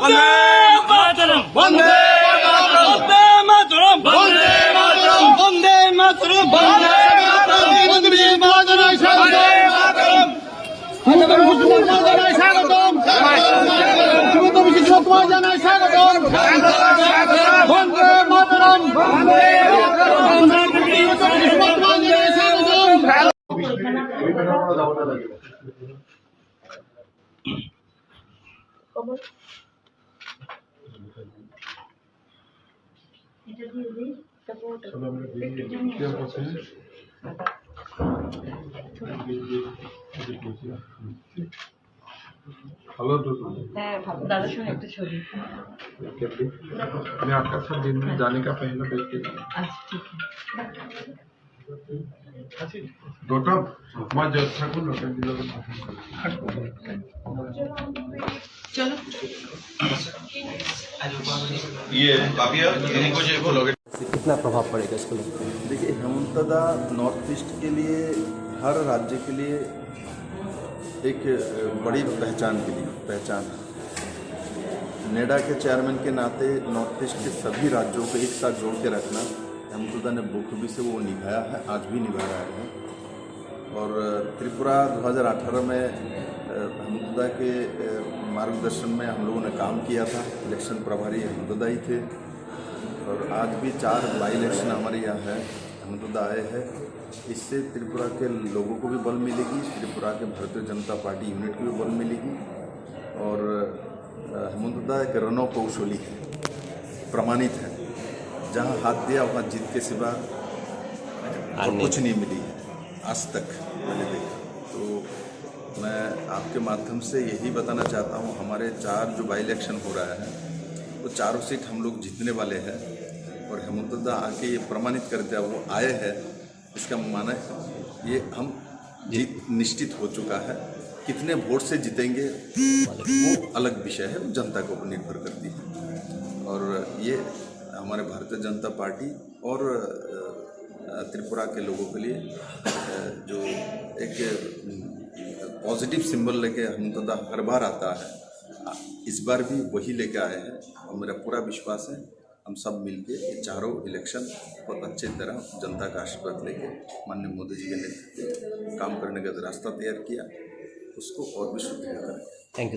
वंदे मातरम वंदे मातरम वंदे मातरम वंदे मातरम वंदे मातरम स्वागतम वंदे मातरम हेलो दादा सঙ্গে একটা ছবি मैं आपका साथ दिन में जाने का पहला व्यक्ति আচ্ছা ঠিক আছে डॉक्टर मैं जो ठाकुर लोग চলো ये काफी है इनको जो बोलोगे कितना प्रभाव पड़ेगा इसको? देखिए, हेमंतदा नॉर्थ ईस्ट के लिए, हर राज्य के लिए एक बड़ी पहचान है। नेडा के चेयरमैन के नाते नॉर्थ ईस्ट के सभी राज्यों को एक साथ जोड़ के रखना हेमंतदा ने बखूबी से वो निभाया है, आज भी निभा रहा है। और त्रिपुरा 2018 में हेमंतदा के मार्गदर्शन में हम लोगों ने काम किया था। इलेक्शन प्रभारी हेमंतदा ही थे और आज भी 4 बाई इलेक्शन हमारे यहाँ है, हेमंतदा आए हैं। इससे त्रिपुरा के लोगों को भी बल मिलेगी, त्रिपुरा के भारतीय जनता पार्टी यूनिट को भी बल मिलेगी। और हेमंतदा एक रणो कौशली है, प्रमाणित है। जहाँ हाथ दिया वहाँ जीत के सिवा और कुछ नहीं मिली है आज तक मैंने देखा। तो मैं आपके माध्यम से यही बताना चाहता हूँ, हमारे 4 जो बाई इलेक्शन हो रहा है वो 4 सीट हम लोग जीतने वाले हैं। और हेमंतदा आके ये प्रमाणित कर दिया वो आए हैं, इसका माना ये हम जीत निश्चित हो चुका है। कितने वोट से जीतेंगे वो अलग विषय है, वो जनता को निर्भर करती है। और ये हमारे भारतीय जनता पार्टी और त्रिपुरा के लोगों के लिए जो एक पॉजिटिव सिंबल लेके हेमंतदा हर बार आता है, इस बार भी वही लेके आए हैं। और मेरा पूरा विश्वास है हम सब मिलके ये 4 इलेक्शन बहुत अच्छी तरह जनता का आशीर्वाद लेके माननीय मोदी जी के नेतृत्व में काम करने का रास्ता तैयार किया, उसको और भी सुदृढ़ करें। Thank you.